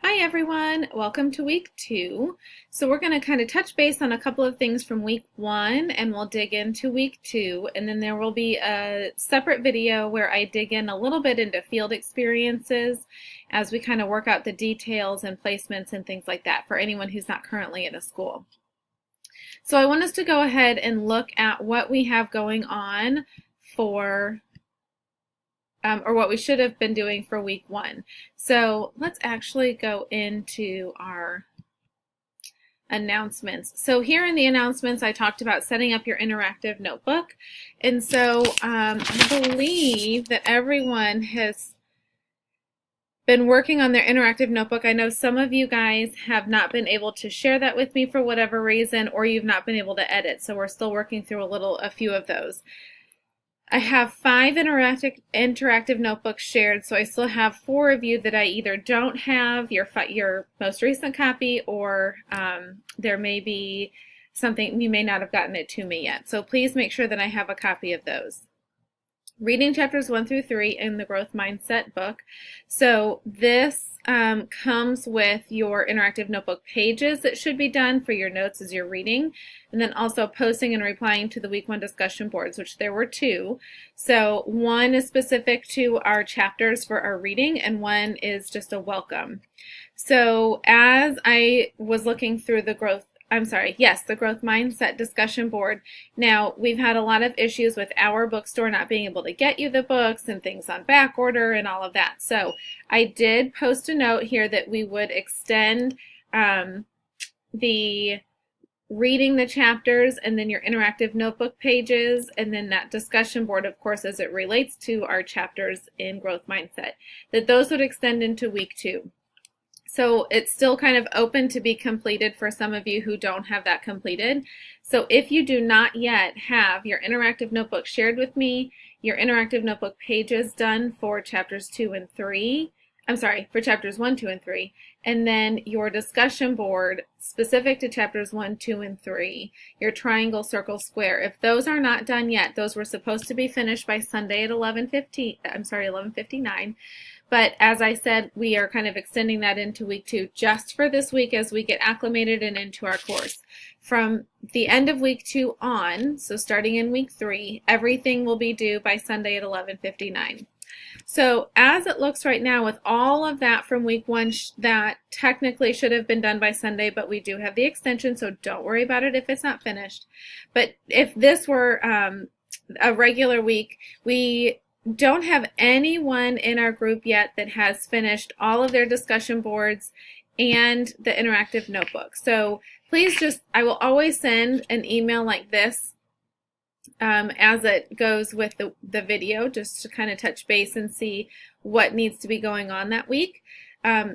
Hi everyone, welcome to week 2. So we're going to kind of touch base on a couple of things from week 1 and we'll dig into week 2, and then there will be a separate video where I dig in a little bit into field experiences as we kind of work out the details and placements and things like that for anyone who's not currently in a school. So I want us to go ahead and look at what we have going on for or what we should have been doing for week 1. So let's actually go into our announcements. So here in the announcements, I talked about setting up your interactive notebook. And so I believe that everyone has been working on their interactive notebook. I know some of you guys have not been able to share that with me for whatever reason, or you've not been able to edit. So we're still working through a few of those. I have 5 interactive notebooks shared, so I still have 4 of you that I either don't have your most recent copy, or there may be something, you may not have gotten it to me yet. So please make sure that I have a copy of those. Reading chapters 1 through 3 in the Growth Mindset book. So this comes with your interactive notebook pages that should be done for your notes as you're reading, and then also posting and replying to the week 1 discussion boards, which there were 2. So one is specific to our chapters for our reading, and one is just a welcome. So as I was looking through the Growth Mindset discussion board. Now, we've had a lot of issues with our bookstore not being able to get you the books and things on back order and all of that. So I did post a note here that we would extend the reading the chapters and then your interactive notebook pages and then that discussion board, of course, as it relates to our chapters in Growth Mindset, that those would extend into week 2. So it's still kind of open to be completed for some of you who don't have that completed. So if you do not yet have your interactive notebook shared with me, your interactive notebook pages done for chapters 2 and 3, for chapters 1, 2, and 3, and then your discussion board specific to chapters 1, 2, and 3, your triangle, circle, square. If those are not done yet, those were supposed to be finished by Sunday at 11:59. But as I said, we are kind of extending that into week 2 just for this week as we get acclimated and into our course. From the end of week 2 on, so starting in week 3, everything will be due by Sunday at 11:59. So as it looks right now, with all of that from week 1, that technically should have been done by Sunday, but we do have the extension, so don't worry about it if it's not finished. But if this were a regular week, we don't have anyone in our group yet that has finished all of their discussion boards and the interactive notebook. So please I will always send an email like this as it goes with the video, just to kind of touch base and see what needs to be going on that week.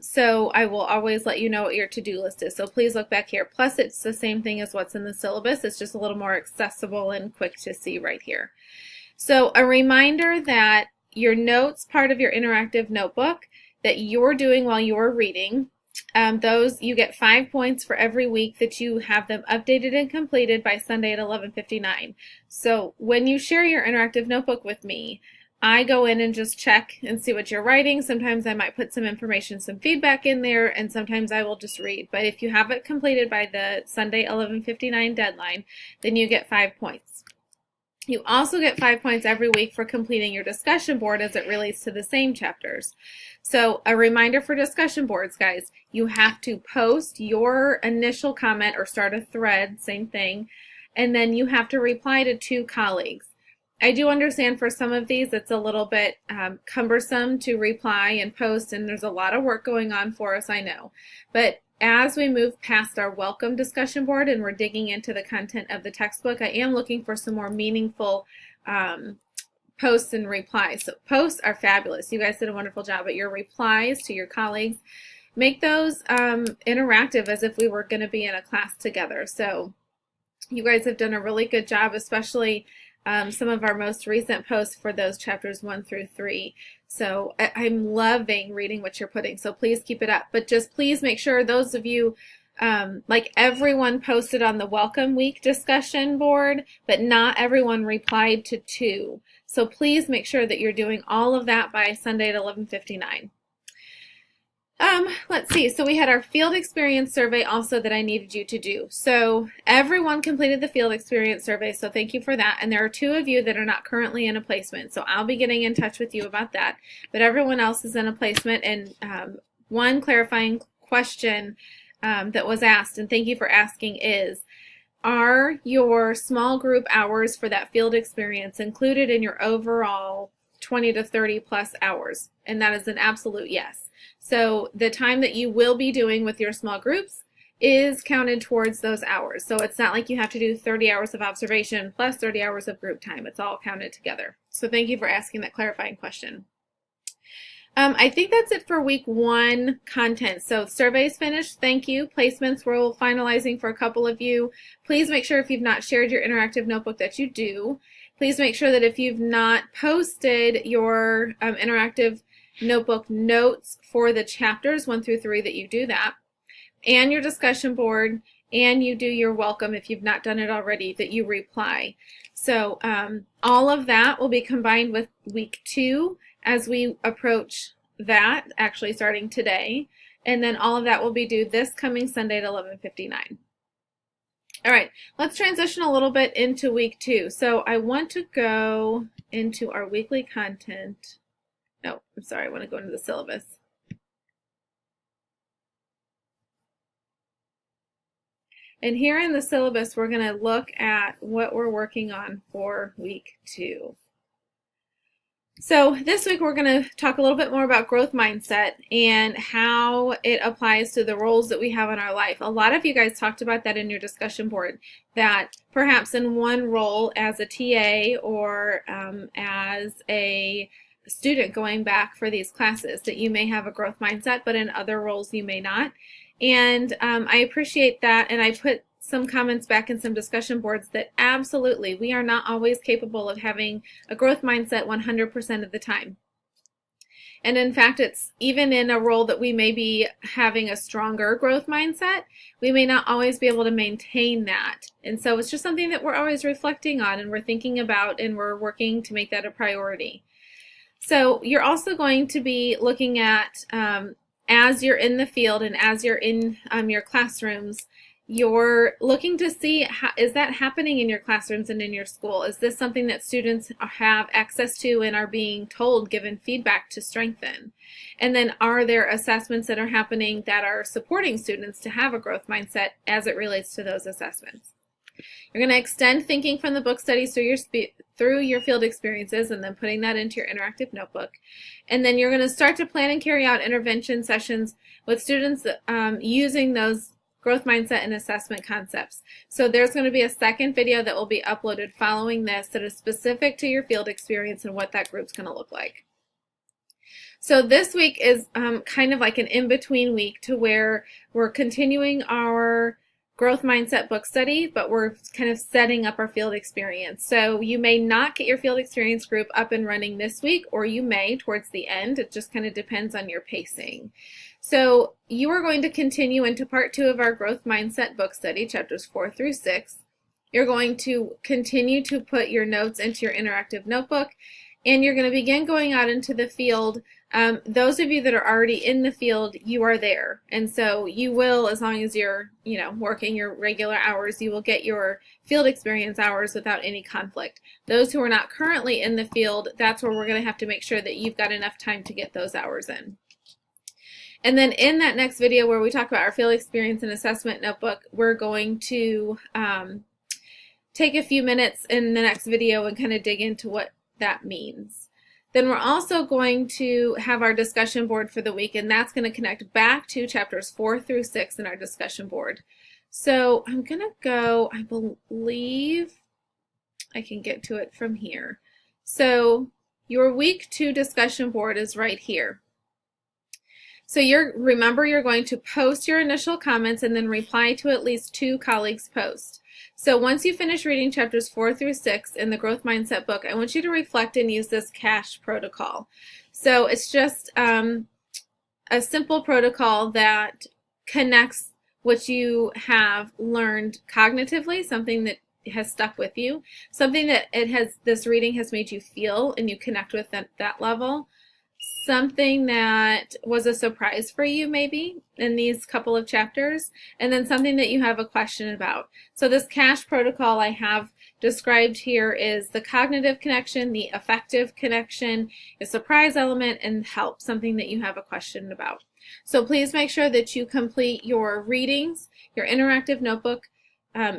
So I will always let you know what your to-do list is. So please look back here. Plus, it's the same thing as what's in the syllabus. It's just a little more accessible and quick to see right here. So a reminder that your notes part of your interactive notebook that you're doing while you're reading, those you get 5 points for every week that you have them updated and completed by Sunday at 11:59. So when you share your interactive notebook with me, I go in and just check and see what you're writing. Sometimes I might put some information, some feedback in there, and sometimes I will just read. But if you have it completed by the Sunday 11:59 deadline, then you get 5 points. You also get 5 points every week for completing your discussion board as it relates to the same chapters. So a reminder for discussion boards, guys, you have to post your initial comment or start a thread, same thing, and then you have to reply to 2 colleagues. I do understand for some of these it's a little bit cumbersome to reply and post, and there's a lot of work going on for us, I know. But as we move past our welcome discussion board and we're digging into the content of the textbook, I am looking for some more meaningful posts and replies. So posts are fabulous. You guys did a wonderful job, but your replies to your colleagues, make those interactive as if we were going to be in a class together. So you guys have done a really good job, especially some of our most recent posts for those chapters 1 through 3. So I'm loving reading what you're putting, so please keep it up. But just please make sure those of you, like everyone posted on the Welcome Week discussion board, but not everyone replied to 2. So please make sure that you're doing all of that by Sunday at 11:59. Let's see. So we had our field experience survey also that I needed you to do. So everyone completed the field experience survey, so thank you for that. And there are 2 of you that are not currently in a placement, so I'll be getting in touch with you about that. But everyone else is in a placement, and one clarifying question that was asked, and thank you for asking, is, are your small group hours for that field experience included in your overall 20 to 30 plus hours? And that is an absolute yes. So the time that you will be doing with your small groups is counted towards those hours. So it's not like you have to do 30 hours of observation plus 30 hours of group time. It's all counted together. So thank you for asking that clarifying question. I think that's it for week 1 content. So surveys finished. Thank you. Placements we're finalizing for a couple of you. Please make sure if you've not shared your interactive notebook that you do. Please make sure that if you've not posted your interactive notebook notes for the chapters 1 through 3 that you do that, and your discussion board, and you do your welcome if you've not done it already, that you reply. So all of that will be combined with week 2 as we approach that, actually starting today, and then all of that will be due this coming Sunday at 11:59. All right, let's transition a little bit into week 2. So I want to go into our weekly content. No, I'm sorry, I want to go into the syllabus. And here in the syllabus, we're going to look at what we're working on for week 2. So this week we're going to talk a little bit more about growth mindset and how it applies to the roles that we have in our life. A lot of you guys talked about that in your discussion board, that perhaps in one role as a TA or as a student going back for these classes, that you may have a growth mindset, but in other roles you may not. And I appreciate that, and I put some comments back in some discussion boards that absolutely we are not always capable of having a growth mindset 100% of the time. And in fact, it's even in a role that we may be having a stronger growth mindset, we may not always be able to maintain that. And so it's just something that we're always reflecting on and we're thinking about, and we're working to make that a priority. So you're also going to be looking at, as you're in the field and as you're in your classrooms, you're looking to see, is that happening in your classrooms and in your school? Is this something that students have access to and are being told, given feedback to strengthen? And then are there assessments that are happening that are supporting students to have a growth mindset as it relates to those assessments? You're going to extend thinking from the book studies through your field experiences and then putting that into your interactive notebook. And then you're going to start to plan and carry out intervention sessions with students using those growth mindset and assessment concepts. So there's going to be a second video that will be uploaded following this that is specific to your field experience and what that group's going to look like. So this week is kind of like an in-between week to where we're continuing our growth mindset book study, but we're kind of setting up our field experience. So you may not get your field experience group up and running this week, or you may towards the end. It just kind of depends on your pacing. So you are going to continue into part 2 of our growth mindset book study, chapters 4 through 6. You're going to continue to put your notes into your interactive notebook, and you're going to begin going out into the field. Those of you that are already in the field, you are there. And so you will, as long as you're, working your regular hours, you will get your field experience hours without any conflict. Those who are not currently in the field, that's where we're going to have to make sure that you've got enough time to get those hours in. And then in that next video where we talk about our field experience and assessment notebook, we're going to take a few minutes in the next video and kind of dig into what that means. Then we're also going to have our discussion board for the week, and that's going to connect back to chapters 4 through 6 in our discussion board. So I'm going to go, I believe I can get to it from here. So your week 2 discussion board is right here. So remember, you're going to post your initial comments and then reply to at least 2 colleagues' posts. So once you finish reading chapters 4 through 6 in the Growth Mindset book, I want you to reflect and use this CASH protocol. So it's just a simple protocol that connects what you have learned cognitively, something that has stuck with you, something that this reading has made you feel and you connect with at that level, something that was a surprise for you maybe in these couple of chapters, and then something that you have a question about. So this CASH protocol I have described here is the cognitive connection, the affective connection, a surprise element, and help, something that you have a question about. So please make sure that you complete your readings, your interactive notebook,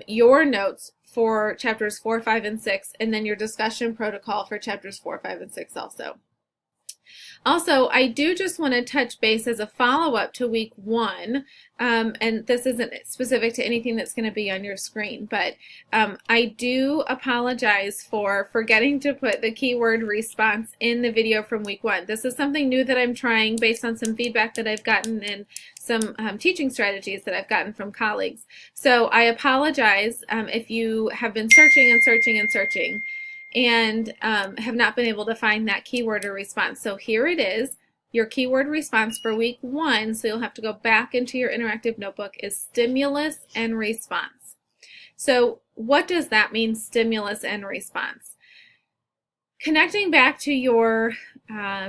your notes for chapters 4, 5, and 6, and then your discussion protocol for chapters 4, 5, and 6 also. Also, I do just want to touch base as a follow-up to week 1, and this isn't specific to anything that's going to be on your screen, but I do apologize for forgetting to put the keyword response in the video from week 1. This is something new that I'm trying based on some feedback that I've gotten and some teaching strategies that I've gotten from colleagues. So I apologize if you have been searching and searching and searching and have not been able to find that keyword or response. So here it is, your keyword response for week 1, so you'll have to go back into your interactive notebook, is stimulus and response. So what does that mean, stimulus and response? Connecting back to your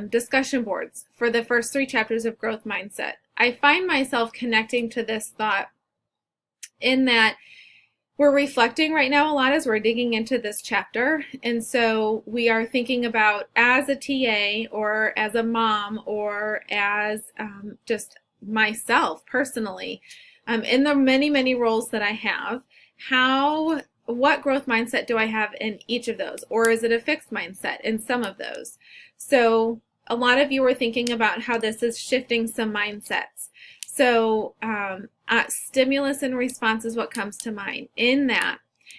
discussion boards for the first 3 chapters of Growth Mindset, I find myself connecting to this thought in that we're reflecting right now a lot as we're digging into this chapter, and so we are thinking about, as a TA or as a mom or as just myself personally, in the many roles that I have, what growth mindset do I have in each of those, or is it a fixed mindset in some of those? So a lot of you are thinking about how this is shifting some mindsets. So stimulus and response is what comes to mind in that.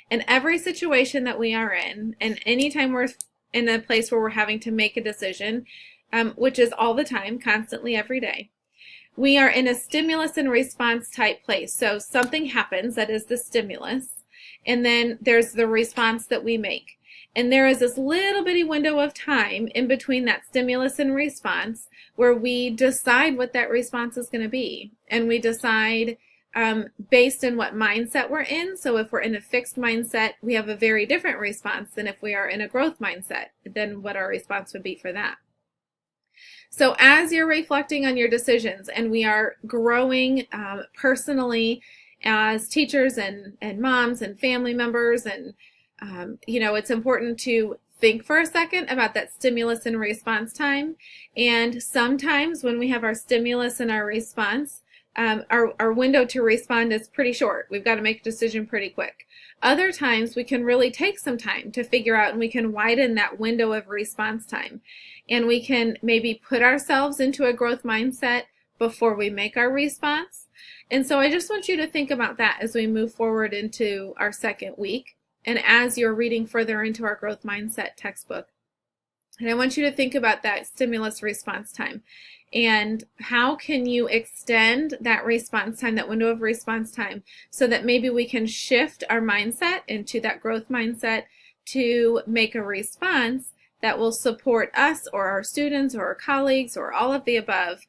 In every situation that we are in, and anytime we're in a place where we're having to make a decision, which is all the time, constantly, every day, we are in a stimulus and response type place. So something happens, that is the stimulus, and then there's the response that we make. And there is this little bitty window of time in between that stimulus and response where we decide what that response is going to be. And we decide based on what mindset we're in. So if we're in a fixed mindset, we have a very different response than if we are in a growth mindset, then what our response would be for that. So as you're reflecting on your decisions, and we are growing personally as teachers and moms and family members, and it's important to think for a second about that stimulus and response time. And sometimes when we have our stimulus and our response, our window to respond is pretty short. We've got to make a decision pretty quick. Other times we can really take some time to figure out, and we can widen that window of response time. And we can maybe put ourselves into a growth mindset before we make our response. And so I just want you to think about that as we move forward into our second week, and as you're reading further into our growth mindset textbook. And I want you to think about that stimulus response time. And how can you extend that response time, that window of response time, so that maybe we can shift our mindset into that growth mindset to make a response that will support us or our students or our colleagues or all of the above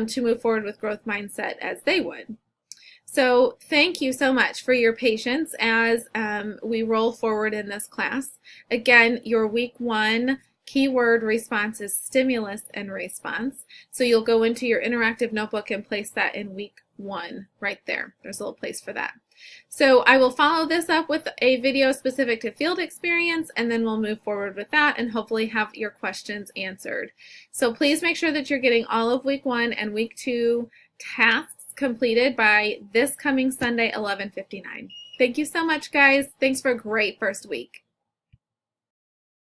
to move forward with growth mindset as they would. So thank you so much for your patience as we roll forward in this class. Again, your week 1 keyword response is stimulus and response. So you'll go into your interactive notebook and place that in week 1 right there. There's a little place for that. So I will follow this up with a video specific to field experience, and then we'll move forward with that and hopefully have your questions answered. So please make sure that you're getting all of week 1 and week 2 tasks completed by this coming Sunday, 11:59. Thank you so much, guys. Thanks for a great first week.